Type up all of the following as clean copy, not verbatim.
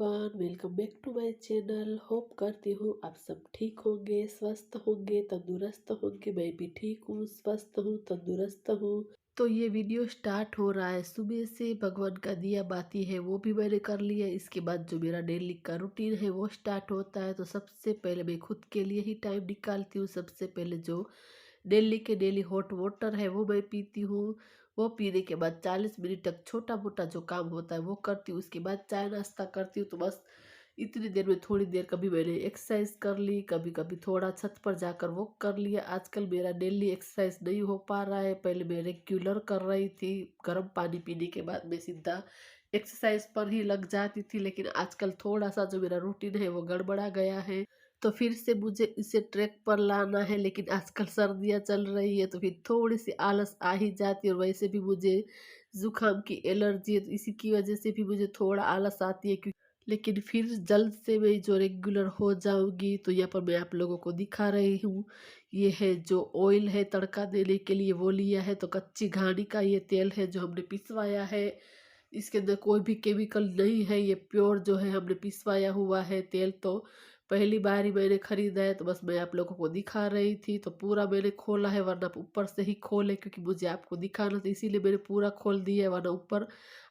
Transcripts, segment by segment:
Everyone, welcome back to my channel. Hope करती हूँ आप सब ठीक होंगे, स्वस्थ होंगे, तंदुरुस्त होंगे। मैं भी ठीक हूँ, स्वस्थ हूँ, तंदुरुस्त हूँ। तो ये वीडियो स्टार्ट हो रहा है सुबह से। भगवान का दिया बाती है वो भी मैंने कर लिया। इसके बाद जो मेरा डेली का रूटीन है वो स्टार्ट होता है। तो सबसे पहले मैं खुद के लिए ही टाइम निकालती हूँ। सबसे पहले जो डेली के डेली हॉट वाटर है वो मैं पीती हूँ। वो पीने के बाद 40 मिनट तक छोटा मोटा जो काम होता है वो करती हूँ। उसके बाद चाय नाश्ता करती हूँ। तो बस इतनी देर में थोड़ी देर कभी मैंने एक्सरसाइज कर ली, कभी कभी थोड़ा छत पर जाकर वो कर लिया। आजकल मेरा डेली एक्सरसाइज नहीं हो पा रहा है। पहले मैं रेगुलर कर रही थी, गर्म पानी पीने के बाद मैं सीधा एक्सरसाइज पर ही लग जाती थी। लेकिन आजकल थोड़ा सा जो मेरा रूटीन है वो गड़बड़ा गया है। तो फिर से मुझे इसे ट्रैक पर लाना है। लेकिन आजकल सर्दियाँ चल रही है तो फिर थोड़ी सी आलस आ ही जाती है। और वैसे भी मुझे जुकाम की एलर्जी है तो इसी की वजह से भी मुझे थोड़ा आलस आती है। क्योंकि लेकिन फिर जल्द से मैं जो रेगुलर हो जाऊंगी। तो यहाँ पर मैं आप लोगों को दिखा रही हूँ। ये है जो ऑयल है तड़का देने के लिए वो लिया है। तो कच्ची घानी का ये तेल है जो हमने पिसवाया है। इसके अंदर कोई भी केमिकल नहीं है, ये प्योर जो है हमने पिसवाया हुआ है तेल। तो पहली बार ही मैंने खरीदा है तो बस मैं आप लोगों को दिखा रही थी। तो पूरा मैंने खोला है, वरना ऊपर से ही खोले क्योंकि मुझे आपको दिखाना था, इसीलिए मैंने पूरा खोल दिया है। वरना ऊपर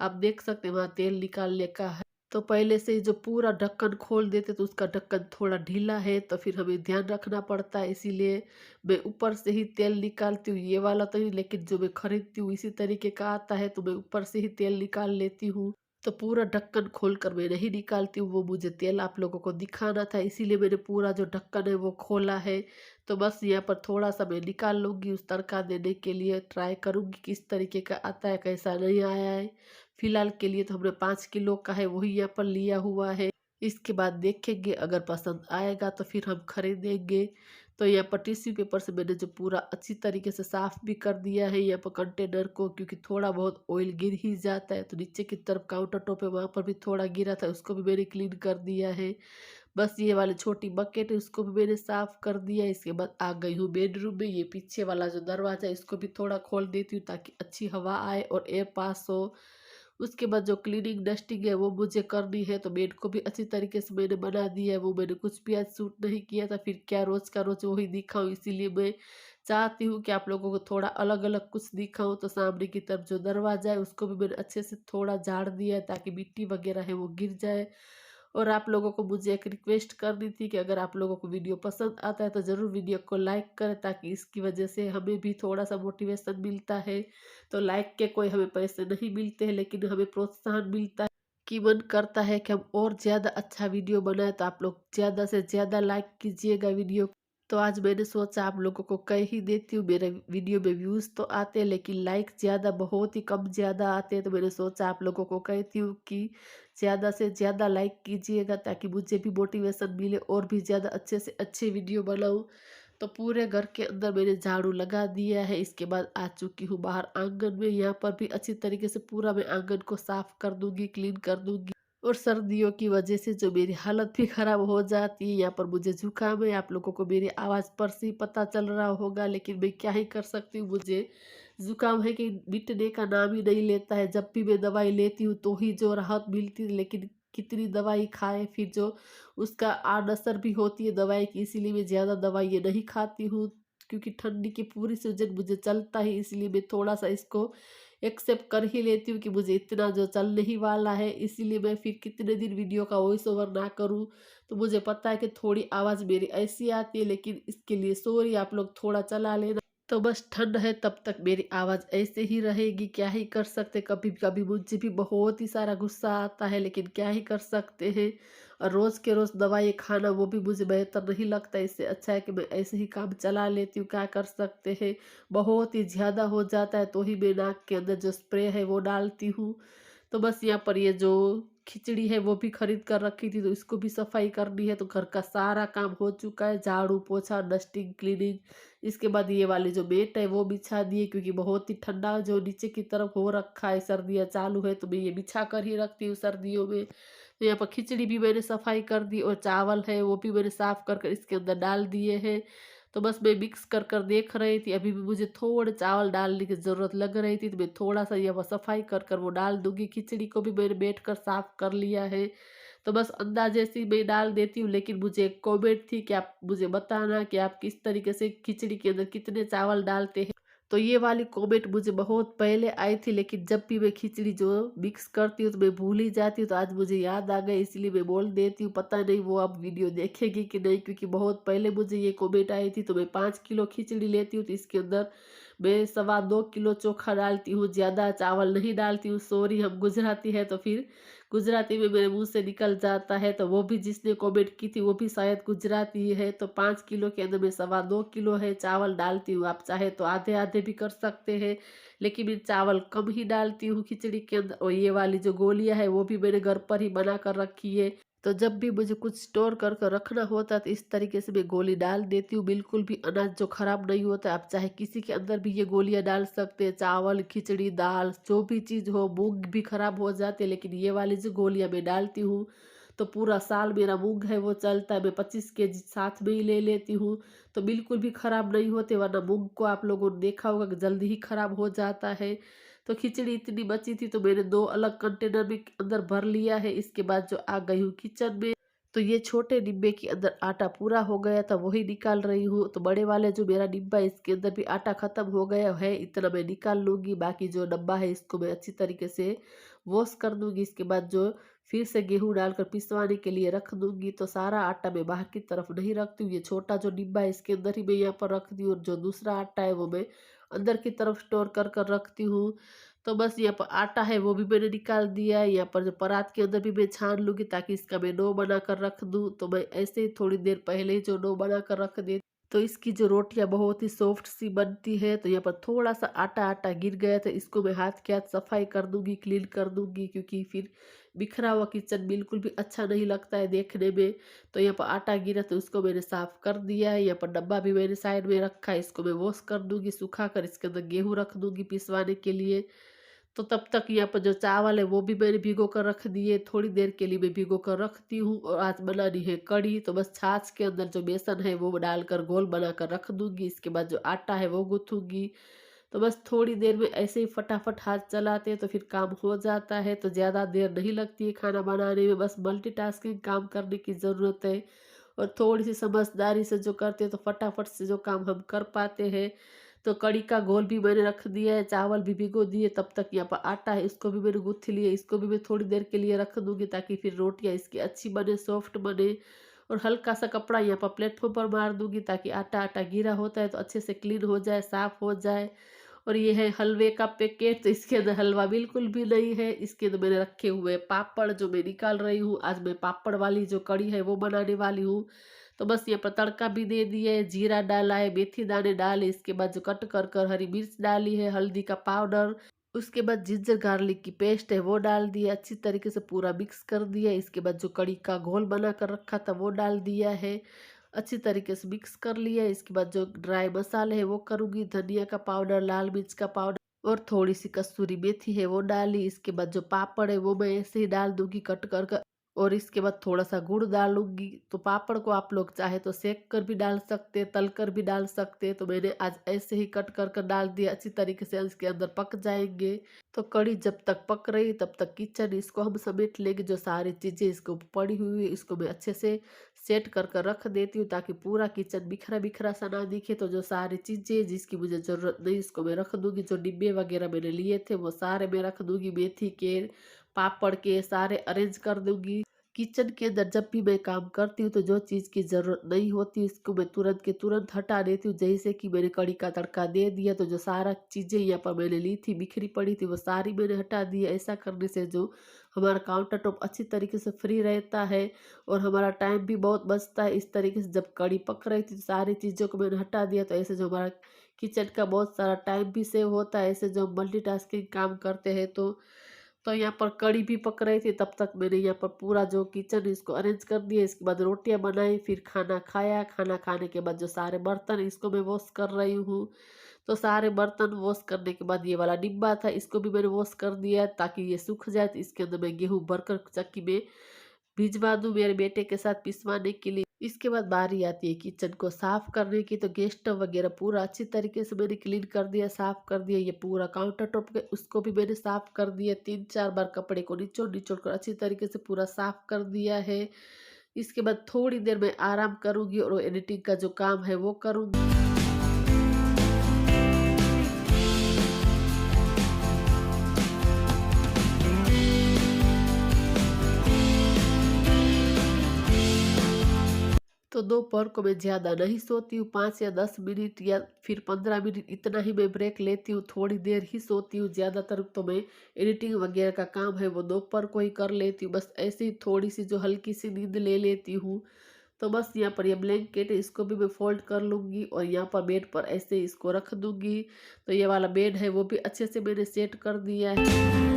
आप देख सकते हैं वहाँ तेल निकालने का है। तो पहले से ही जो पूरा ढक्कन खोल देते तो उसका ढक्कन थोड़ा ढीला है तो फिर हमें ध्यान रखना पड़ता है। इसीलिए मैं ऊपर से ही तेल निकालती हूँ। ये वाला तो नहीं, लेकिन जो मैं खरीदती हूँ इसी तरीके का आता है तो मैं ऊपर से ही तेल निकाल लेती हूँ। तो पूरा ढक्कन खोलकर मैं नहीं निकालती हूँ, वो मुझे तेल आप लोगों को दिखाना था, इसीलिए मैंने पूरा जो ढक्कन है वो खोला है। तो बस यहाँ पर थोड़ा सा मैं निकाल लूँगी उस तड़का देने के लिए। ट्राई करूँगी किस तरीके का आता है, कैसा नहीं आया है। फिलहाल के लिए तो हमने 5 किलो का है वही यहाँ पर लिया हुआ है। इसके बाद देखेंगे, अगर पसंद आएगा तो फिर हम खरीदेंगे। तो यहाँ पर टिश्यू पेपर से मैंने जो पूरा अच्छी तरीके से साफ भी कर दिया है यहाँ पर कंटेनर को, क्योंकि थोड़ा बहुत ऑयल गिर ही जाता है। तो नीचे की तरफ काउंटर टॉप है वहाँ पर भी थोड़ा गिरा था, उसको भी मैंने क्लीन कर दिया है। बस ये वाली छोटी बकेट है उसको भी मैंने साफ कर दिया। इसके बाद आ गई हूँ बेडरूम में। ये पीछे वाला जो दरवाजा है इसको भी थोड़ा खोल देती हूँ ताकि अच्छी हवा आए और एयर पास हो। उसके बाद जो क्लीनिंग डस्टिंग है वो मुझे करनी है। तो बेड को भी अच्छी तरीके से मैंने बना दिया है। वो मैंने कुछ भी आज सूट नहीं किया था, फिर क्या रोज का रोज वही दिखाऊं। इसीलिए मैं चाहती हूँ कि आप लोगों को थोड़ा अलग अलग कुछ दिखाऊं। तो सामने की तरफ जो दरवाजा है उसको भी मैंने अच्छे से थोड़ा झाड़ दिया है ताकि मिट्टी वगैरह है वो गिर जाए। और आप लोगों को मुझे एक रिक्वेस्ट करनी थी कि अगर आप लोगों को वीडियो पसंद आता है तो ज़रूर वीडियो को लाइक करें, ताकि इसकी वजह से हमें भी थोड़ा सा मोटिवेशन मिलता है। तो लाइक के कोई हमें पैसे नहीं मिलते हैं, लेकिन हमें प्रोत्साहन मिलता है कि मन करता है कि हम और ज़्यादा अच्छा वीडियो बनाए। तो आप लोग ज़्यादा से ज़्यादा लाइक कीजिएगा वीडियो। तो आज मैंने सोचा आप लोगों को कह ही देती हूँ। मेरे वीडियो में व्यूज़ तो आते हैं लेकिन लाइक ज़्यादा, बहुत ही कम ज़्यादा आते हैं। तो मैंने सोचा आप लोगों को कहती हूँ कि ज़्यादा से ज़्यादा लाइक कीजिएगा ताकि मुझे भी मोटिवेशन मिले और भी ज़्यादा अच्छे से अच्छे वीडियो बनाऊँ। तो पूरे घर के अंदर मैंने झाड़ू लगा दिया है। इसके बाद आ चुकी हूँ बाहर आंगन में। यहाँ पर भी अच्छी तरीके से पूरा मैं आंगन को साफ कर दूंगी, क्लीन कर दूंगी। और सर्दियों की वजह से जो मेरी हालत भी खराब हो जाती है। यहाँ पर मुझे जुकाम है, आप लोगों को मेरी आवाज़ पर से ही पता चल रहा होगा, लेकिन मैं क्या ही कर सकती हूँ। मुझे जुकाम है कि मिटने का नाम ही नहीं लेता है। जब भी मैं दवाई लेती हूँ तो ही जो राहत मिलती है, लेकिन कितनी दवाई खाए फिर जो उसका आड़-असर भी होती है दवाई की। इसीलिए मैं ज़्यादा दवाई ये नहीं खाती हूँ, क्योंकि ठंडी की पूरी सीजन मुझे चलता है। इसलिए मैं थोड़ा सा इसको एक्सेप्ट कर ही लेती हूँ कि मुझे इतना जो चलने ही वाला है। इसीलिए मैं फिर कितने दिन वीडियो का वॉइस ओवर ना करूँ। तो मुझे पता है कि थोड़ी आवाज़ मेरी ऐसी आती है, लेकिन इसके लिए सॉरी, आप लोग थोड़ा चला लेना। तो बस ठंड है तब तक मेरी आवाज़ ऐसे ही रहेगी, क्या ही कर सकते। कभी कभी मुझे भी बहुत ही सारा गुस्सा आता है, लेकिन क्या ही कर सकते हैं। और रोज़ के रोज़ दवाई खाना वो भी मुझे बेहतर नहीं लगता। इससे अच्छा है कि मैं ऐसे ही काम चला लेती हूँ, क्या कर सकते हैं। बहुत ही ज़्यादा हो जाता है तो ही मैं नाक के अंदर जो स्प्रे है वो डालती हूँ। तो बस यहाँ पर ये जो खिचड़ी है वो भी खरीद कर रखी थी, तो इसको भी सफाई करनी है। तो घर का सारा काम हो चुका है, झाड़ू पोछा डस्टिंग क्लीनिंग। इसके बाद ये वाली जो मेट है वो बिछा दिए, क्योंकि बहुत ही ठंडा जो नीचे की तरफ हो रखा है, सर्दियाँ चालू है तो मैं ये बिछा कर ही रखती हूँ सर्दियों में। तो यहाँ पर खिचड़ी भी मैंने सफाई कर दी और चावल है वो भी मैंने साफ कर कर इसके अंदर डाल दिए हैं। तो बस मैं मिक्स कर कर देख रही थी। अभी भी मुझे थोड़े चावल डालने की ज़रूरत लग रही थी, तो मैं थोड़ा सा यहाँ पर सफाई कर कर वो डाल दूंगी। खिचड़ी को भी मैंने बैठ कर साफ कर लिया है तो बस अंदाजे से मैं डाल देती हूँ। लेकिन मुझे एक कमेंट थी कि आप मुझे बताना कि आप किस तरीके से खिचड़ी के अंदर कितने चावल डालते हैं। तो ये वाली कमेंट मुझे बहुत पहले आई थी, लेकिन जब भी मैं खिचड़ी जो मिक्स करती हूँ तो मैं भूल ही जाती हूँ। तो आज मुझे याद आ गई, इसलिए मैं बोल देती हूँ। पता नहीं वो अब वीडियो देखेगी कि नहीं, क्योंकि बहुत पहले मुझे ये कमेंट आई थी। तो मैं 5 किलो खिचड़ी लेती हूँ तो इसके अंदर मैं 2.25 किलो चोखा डालती हूँ, ज़्यादा चावल नहीं डालती हूँ। सॉरी, हम गुजराती है तो फिर गुजराती में मेरे मुंह से निकल जाता है। तो वो भी जिसने कमेंट की थी वो भी शायद गुजराती है। तो 5 किलो के अंदर मैं 2.25 किलो है चावल डालती हूँ। आप चाहे तो आधे आधे भी कर सकते हैं, लेकिन मैं चावल कम ही डालती हूँ खिचड़ी के अंदर। और ये वाली जो गोलियां है वो भी मैंने घर पर ही बना कर रखी है। तो जब भी मुझे कुछ स्टोर कर कर रखना होता है तो इस तरीके से मैं गोली डाल देती हूँ। बिल्कुल भी अनाज जो खराब नहीं होता। आप चाहे किसी के अंदर भी ये गोलियां डाल सकते हैं, चावल, खिचड़ी, दाल, जो भी चीज़ हो। मूंग भी खराब हो जाते हैं, लेकिन ये वाली जो गोलियां मैं डालती हूँ तो पूरा साल मेरा मूंग है वो चलता है। मैं 25 kg साथ में ही ले लेती हूँ, तो बिल्कुल भी खराब नहीं होते। वरना मूंग को आप लोगों ने देखा होगा कि जल्दी ही खराब हो जाता है। तो खिचड़ी इतनी बची थी तो मैंने 2 अलग कंटेनर में अंदर भर लिया है। इसके बाद जो आ गई हूँ किचन में, तो ये छोटे डिब्बे के अंदर आटा पूरा हो गया था, वही निकाल रही हूँ। तो बड़े वाले जो मेरा डिब्बा है इसके अंदर भी आटा खत्म हो गया है, इतना मैं निकाल लूँगी। बाकी जो डब्बा है इसको मैं अच्छी तरीके से वॉश कर दूँगी। इसके बाद जो फिर से गेहूँ डालकर पिसवाने के लिए रख दूँगी। तो सारा आटा मैं बाहर की तरफ नहीं रखती हूँ, ये छोटा जो डिब्बा है इसके अंदर ही मैं यहाँ पर रखती हूँ। और जो दूसरा आटा है वो मैं अंदर की तरफ स्टोर कर कर रखती हूँ। तो बस यहाँ पर आटा है वो भी मैंने निकाल दिया है। यहाँ पर जो परात के अंदर भी मैं छान लूँगी ताकि इसका मैं डो बना कर रख दूँ। तो मैं ऐसे ही थोड़ी देर पहले ही जो डो बना कर रख दी, तो इसकी जो रोटियां बहुत ही सॉफ्ट सी बनती है। तो यहाँ पर थोड़ा सा आटा आटा गिर गया था, इसको मैं हाथ के हाथ सफाई कर दूंगी, क्लीन कर दूंगी, क्योंकि फिर बिखरा हुआ किचन बिल्कुल भी अच्छा नहीं लगता है देखने में। तो यहाँ पर आटा गिरा तो उसको मैंने साफ कर दिया है। यहाँ पर डब्बा भी मैंने साइड में रखा है, इसको मैं वॉश कर दूंगी सुखा कर। इसके अंदर गेहूँ रख दूंगी पिसवाने के लिए। तो तब तक यहाँ पर जो चावल है वो भी मैंने भिगो कर रख दिए, थोड़ी देर के लिए मैं भिगो कर रखती हूँ। और आज बनानी है कढ़ी, तो बस छाछ के अंदर जो बेसन है वो डालकर घोल बनाकर रख दूंगी। इसके बाद जो आटा है वो गूंथूंगी। तो बस थोड़ी देर में ऐसे ही फटाफट हाथ चलाते हैं तो फिर काम हो जाता है। तो ज़्यादा देर नहीं लगती है खाना बनाने में, बस मल्टीटास्किंग काम करने की ज़रूरत है। और थोड़ी सी समझदारी से जो करते हैं तो फटाफट से जो काम हम कर पाते हैं। तो कढ़ी का घोल भी मैंने रख दिया है, चावल भी भिगो दिए। तब तक यहाँ पर आटा है इसको भी मैंने गूँथ लिया, इसको भी मैं थोड़ी देर के लिए रख दूंगी ताकि फिर रोटियाँ इसकी अच्छी बने, सॉफ्ट बने। और हल्का सा कपड़ा यहाँ पर प्लेटफॉर्म पर मार दूंगी ताकि आटा आटा गिरा होता है तो अच्छे से क्लीन हो जाए, साफ हो जाए। और ये है हलवे का पैकेट, तो इसके अंदर हलवा बिल्कुल भी नहीं है। इसके अंदर मैंने रखे हुए पापड़ जो मैं निकाल रही हूँ। आज मैं पापड़ वाली जो कढ़ी है वो बनाने वाली हूँ। तो बस यहाँ पर तड़का भी दे दिया है, जीरा डाला है, मेथी दाने डाले, इसके बाद जो कट कर कर हरी मिर्च डाली है, हल्दी का पाउडर, उसके बाद जिंजर गार्लिक की पेस्ट है वो डाल दिया, अच्छी तरीके से पूरा मिक्स कर दिया। इसके बाद जो कढ़ी का घोल बना कर रखा था वो डाल दिया है, अच्छी तरीके से मिक्स कर लिया। इसके बाद जो ड्राई मसाले है वो करूँगी, धनिया का पाउडर, लाल मिर्च का पाउडर और थोड़ी सी कसूरी मेथी है वो डाली। इसके बाद जो पापड़ है वो मैं ऐसे ही डाल दूंगी कट कर कर। और इसके बाद थोड़ा सा गुड़ डालूंगी। तो पापड़ को आप लोग चाहे तो सेक कर भी डाल सकते हैं, तल कर भी डाल सकते हैं। तो मैंने आज ऐसे ही कट कर कर डाल दिया, अच्छी तरीके से इसके अंदर पक जाएंगे। तो कढ़ी जब तक पक रही तब तक किचन इसको हम समेट लेंगे। जो सारी चीज़ें इसको पड़ी हुई है इसको मैं अच्छे से सेट कर कर रख देती हूँ ताकि पूरा किचन बिखरा बिखरा सा ना दिखे। तो जो सारी चीज़ें जिसकी मुझे ज़रूरत नहीं इसको मैं रख दूंगी। जो डिब्बे वगैरह मैंने लिए थे वो सारे मैं रख दूंगी, मेथी के, पापड़ के सारे अरेंज कर दूंगी। किचन के अंदर जब भी मैं काम करती हूँ तो जो चीज़ की ज़रूरत नहीं होती इसको मैं तुरंत के तुरंत हटा देती हूँ। जैसे कि मैंने कढ़ी का तड़का दे दिया तो जो सारा चीज़ें यहाँ पर मैंने ली थी बिखरी पड़ी थी वो सारी मैंने हटा दी। ऐसा करने से जो हमारा काउंटर टॉप अच्छी तरीके से फ्री रहता है और हमारा टाइम भी बहुत बचता है। इस तरीके से जब कढ़ी पक रही थी तो सारी चीज़ों को मैंने हटा दिया, तो ऐसे जो हमारा किचन का बहुत सारा टाइम भी सेव होता है। ऐसे जो हम मल्टीटास्किंग काम करते हैं तो यहाँ पर कढ़ी भी पक रही थी, तब तक मैंने यहाँ पर पूरा जो किचन इसको अरेंज कर दिया। इसके बाद रोटियां बनाई, फिर खाना खाया। खाना खाने के बाद जो सारे बर्तन इसको मैं वॉश कर रही हूँ। तो सारे बर्तन वॉश करने के बाद ये वाला डिब्बा था इसको भी मैंने वॉश कर दिया ताकि ये सूख जाए। तो इसके अंदर मैं गेहूँ भरकर चक्की में भिजवा दूँ मेरे बेटे के साथ पिसवाने के लिए। इसके बाद बारी आती है किचन को साफ करने की। तो गैस स्टव वगैरह पूरा अच्छी तरीके से मैंने क्लीन कर दिया, साफ कर दिया। ये पूरा काउंटर टॉप के उसको भी मैंने साफ कर दिया, 3-4 बार कपड़े को निचोड़ निचोड़ कर अच्छी तरीके से पूरा साफ कर दिया है। इसके बाद थोड़ी देर मैं आराम करूंगी और एडिटिंग का जो काम है वो करूंगी। तो दोपहर को मैं ज़्यादा नहीं सोती हूँ, 5 या 10 मिनट या फिर 15 मिनट इतना ही मैं ब्रेक लेती हूँ, थोड़ी देर ही सोती हूँ। ज़्यादातर तो मैं एडिटिंग वगैरह का काम है वो दोपहर को ही कर लेती हूँ। बस ऐसे ही थोड़ी सी जो हल्की सी नींद ले लेती हूँ। तो बस यहाँ पर ये ब्लैंकेट है, इसको भी मैं फोल्ड कर लूँगी और यहाँ पर बेड पर ऐसे ही इसको रख दूँगी। तो ये वाला बेड है वो भी अच्छे से मैंने सेट कर दिया है।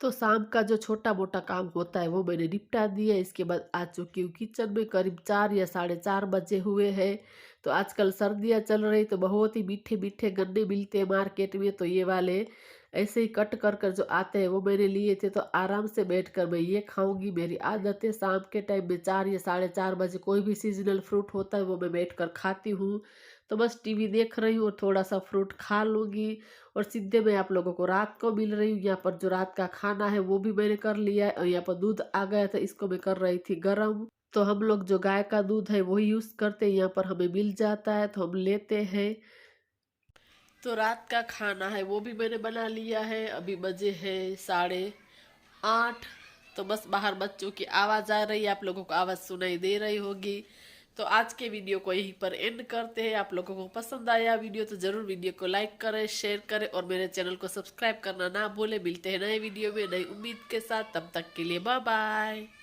तो शाम का जो छोटा मोटा काम होता है वो मैंने निपटा दिया। इसके बाद आ चुकी हूँ किचन में, करीब 4 या 4:30 बजे हुए हैं। तो आजकल सर्दियाँ चल रही तो बहुत ही मीठे मीठे गन्ने मिलते हैं मार्केट में। तो ये वाले ऐसे ही कट कर कर जो आते हैं वो मैंने लिए थे। तो आराम से बैठकर मैं ये खाऊंगी। मेरी आदत है शाम के टाइम में 4 या 4:30 बजे कोई भी सीजनल फ्रूट होता है वो मैं बैठकर खाती हूँ। तो बस टीवी देख रही हूँ और थोड़ा सा फ्रूट खा लूँगी। और सीधे मैं आप लोगों को रात को मिल रही हूँ। यहाँ पर जो रात का खाना है वो भी मैंने कर लिया है और यहाँ पर दूध आ गया था, इसको मैं कर रही थी गरम। तो हम लोग जो गाय का दूध है वही यूज़ करते हैं, यहाँ पर हमें मिल जाता है तो हम लेते हैं। तो रात का खाना है वो भी मैंने बना लिया है। अभी बजे है 8:30। तो बस बाहर बच्चों की आवाज़ आ रही है, आप लोगों को आवाज़ सुनाई दे रही होगी। तो आज के वीडियो को यहीं पर एंड करते हैं। आप लोगों को पसंद आया वीडियो तो ज़रूर वीडियो को लाइक करें, शेयर करें और मेरे चैनल को सब्सक्राइब करना ना भूलें। मिलते हैं नए वीडियो में नई उम्मीद के साथ, तब तक के लिए बाय बाय।